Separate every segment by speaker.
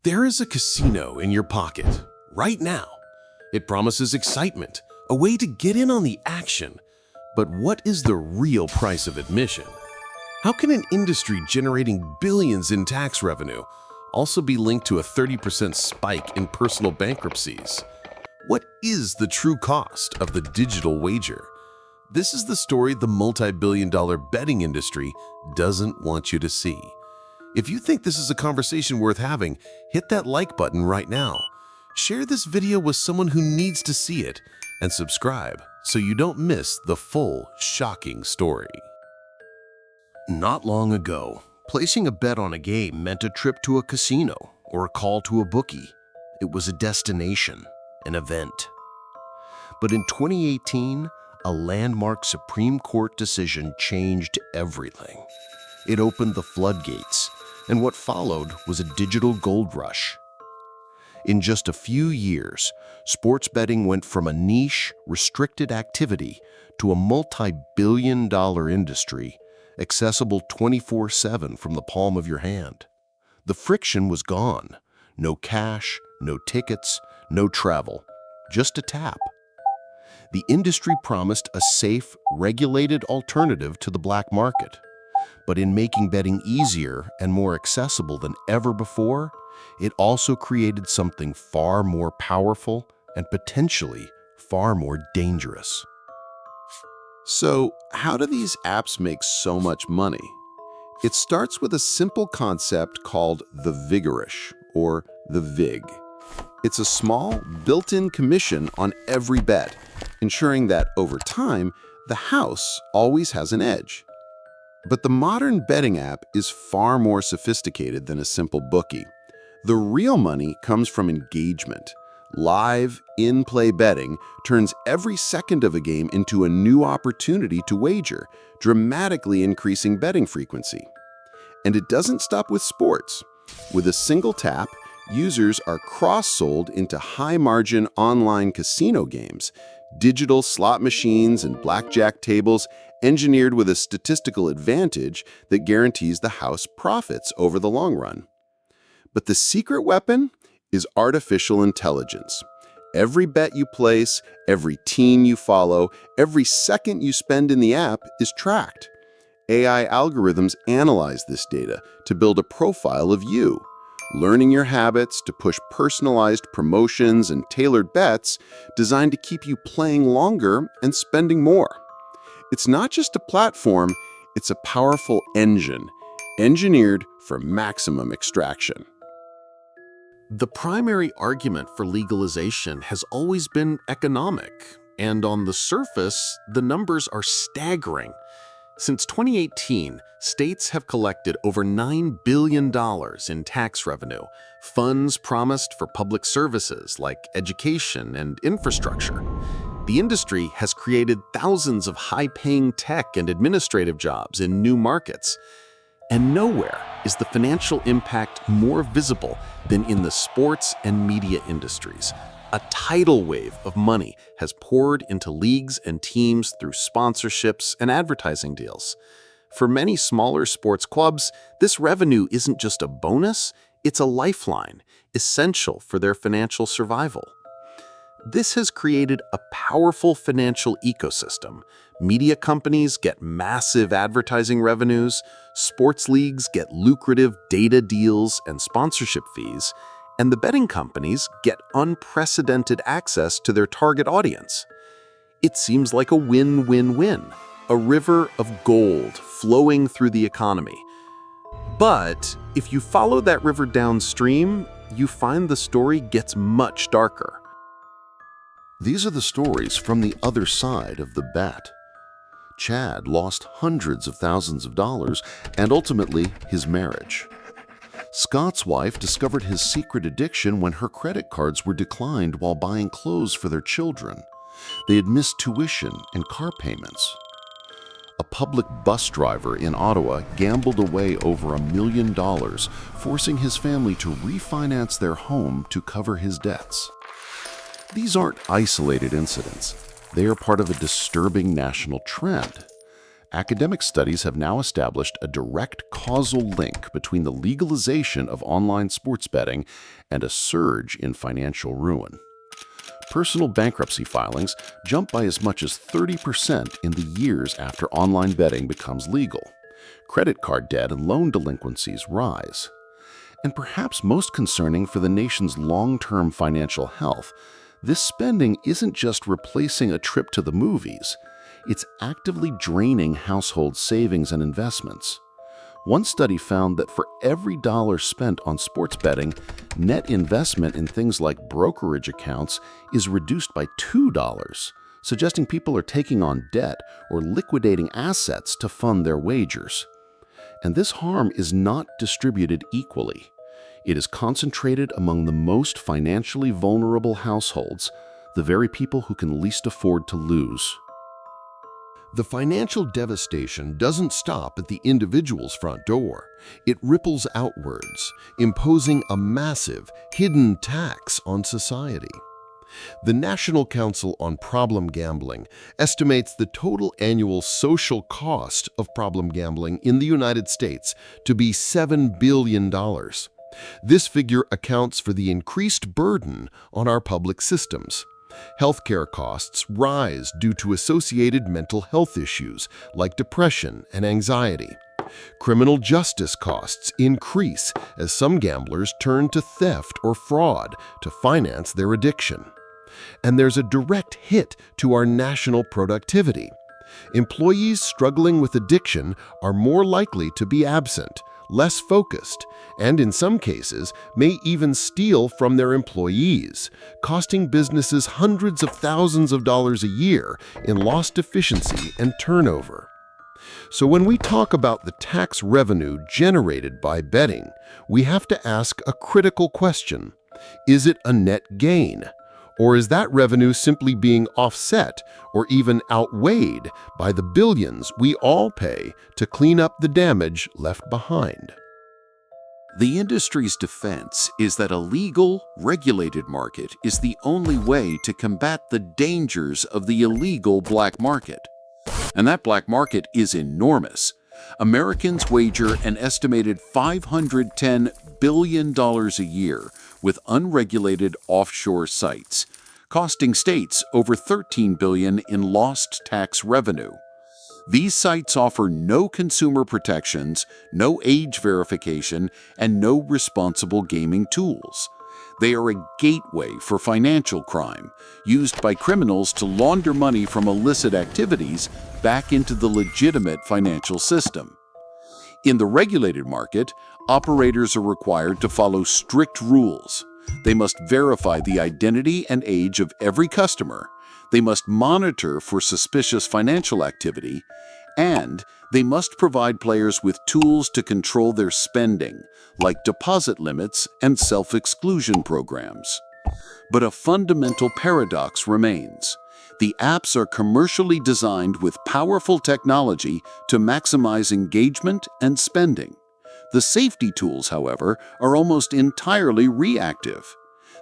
Speaker 1: There is a casino in your pocket right now. It promises excitement, a way to get in on the action. But what is the real price of admission? How can an industry generating billions in tax revenue also be linked to a 30% spike in personal bankruptcies? What is the true cost of the digital wager? This is the story the multi-billion-dollar betting industry doesn't want you to see. If you think this is a conversation worth having, hit that like button right now. Share this video with someone who needs to see it, and subscribe so you don't miss the full, shocking story.
Speaker 2: Not long ago, placing a bet on a game meant a trip to a casino or a call to a bookie. It was a destination, an event. But in 2018, a landmark Supreme Court decision changed everything. It opened the floodgates, and what followed was a digital gold rush. In just a few years, sports betting went from a niche, restricted activity to a multi-billion-dollar industry, accessible 24/7 from the palm of your hand. The friction was gone. No cash, no tickets, no travel, just a tap. The industry promised a safe, regulated alternative to the black market. But in making betting easier and more accessible than ever before, it also created something far more powerful and potentially far more dangerous.
Speaker 1: So, how do these apps make so much money? It starts with a simple concept called the vigorish, or the VIG. It's a small, built-in commission on every bet, ensuring that over time, the house always has an edge. But the modern betting app is far more sophisticated than a simple bookie. The real money comes from engagement. Live, in-play betting turns every second of a game into a new opportunity to wager, dramatically increasing betting frequency. And it doesn't stop with sports. With a single tap, users are cross-sold into high-margin online casino games, digital slot machines and blackjack tables engineered with a statistical advantage that guarantees the house profits over the long run. But the secret weapon is artificial intelligence. Every bet you place, every team you follow, every second you spend in the app is tracked. AI algorithms analyze this data to build a profile of you, learning your habits to push personalized promotions and tailored bets designed to keep you playing longer and spending more. It's not just a platform, it's a powerful engine, engineered for maximum extraction.
Speaker 2: The primary argument for legalization has always been economic, and on the surface, the numbers are staggering. Since 2018, states have collected over $9 billion in tax revenue, funds promised for public services like education and infrastructure. The industry has created thousands of high-paying tech and administrative jobs in new markets. And nowhere is the financial impact more visible than in the sports and media industries. A tidal wave of money has poured into leagues and teams through sponsorships and advertising deals. For many smaller sports clubs, this revenue isn't just a bonus, it's a lifeline, essential for their financial survival. This has created a powerful financial ecosystem. Media companies get massive advertising revenues, sports leagues get lucrative data deals and sponsorship fees, and the betting companies get unprecedented access to their target audience. It seems like a win-win-win, a river of gold flowing through the economy. But if you follow that river downstream, you find the story gets much darker.
Speaker 3: These are the stories from the other side of the bet. Chad lost hundreds of thousands of dollars and ultimately his marriage. Scott's wife discovered his secret addiction when her credit cards were declined while buying clothes for their children. They had missed tuition and car payments. A public bus driver in Ottawa gambled away over $1 million, forcing his family to refinance their home to cover his debts. These aren't isolated incidents. They are part of a disturbing national trend. Academic studies have now established a direct causal link between the legalization of online sports betting and a surge in financial ruin. Personal bankruptcy filings jump by as much as 30% in the years after online betting becomes legal. Credit card debt and loan delinquencies rise. And perhaps most concerning for the nation's long-term financial health, this spending isn't just replacing a trip to the movies. It's actively draining household savings and investments. One study found that for every dollar spent on sports betting, net investment in things like brokerage accounts is reduced by $2, suggesting people are taking on debt or liquidating assets to fund their wagers. And this harm is not distributed equally. It is concentrated among the most financially vulnerable households, the very people who can least afford to lose.
Speaker 1: The financial devastation doesn't stop at the individual's front door. It ripples outwards, imposing a massive, hidden tax on society. The National Council on Problem Gambling estimates the total annual social cost of problem gambling in the United States to be $7 billion. This figure accounts for the increased burden on our public systems. Healthcare costs rise due to associated mental health issues like depression and anxiety. Criminal justice costs increase as some gamblers turn to theft or fraud to finance their addiction. And there's a direct hit to our national productivity. Employees struggling with addiction are more likely to be absent, less focused, and in some cases may even steal from their employees, costing businesses hundreds of thousands of dollars a year in lost efficiency and turnover. So when we talk about the tax revenue generated by betting, we have to ask a critical question. Is it a net gain? Or is that revenue simply being offset or even outweighed by the billions we all pay to clean up the damage left behind?
Speaker 3: The industry's defense is that a legal, regulated market is the only way to combat the dangers of the illegal black market. And that black market is enormous. Americans wager an estimated $510 billion a year with unregulated offshore sites, costing states over $13 billion in lost tax revenue. These sites offer no consumer protections, no age verification, and no responsible gaming tools. They are a gateway for financial crime, used by criminals to launder money from illicit activities back into the legitimate financial system. In the regulated market, operators are required to follow strict rules. They must verify the identity and age of every customer. They must monitor for suspicious financial activity, and they must provide players with tools to control their spending, like deposit limits and self-exclusion programs. But a fundamental paradox remains. The apps are commercially designed with powerful technology to maximize engagement and spending. The safety tools, however, are almost entirely reactive.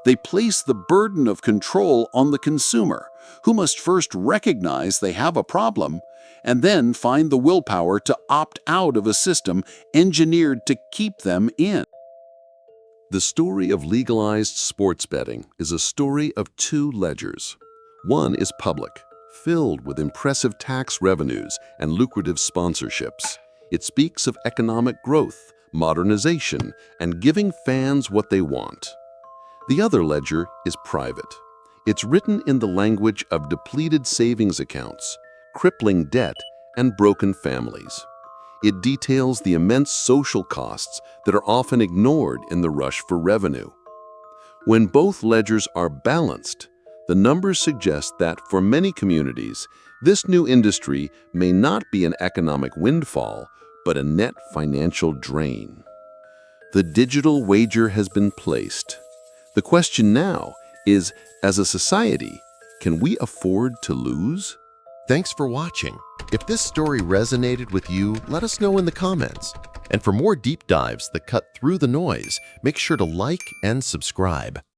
Speaker 3: They place the burden of control on the consumer, who must first recognize they have a problem and then find the willpower to opt out of a system engineered to keep them in.
Speaker 1: The story of legalized sports betting is a story of two ledgers. One is public, filled with impressive tax revenues and lucrative sponsorships. It speaks of economic growth, modernization, and giving fans what they want. The other ledger is private. It's written in the language of depleted savings accounts, crippling debt, and broken families. It details the immense social costs that are often ignored in the rush for revenue. When both ledgers are balanced, the numbers suggest that for many communities, this new industry may not be an economic windfall, but a net financial drain. The digital wager has been placed. The question now is, as a society, can we afford to lose?
Speaker 4: Thanks for watching. If this story resonated with you, let us know in the comments. And for more deep dives that cut through the noise, make sure to like and subscribe.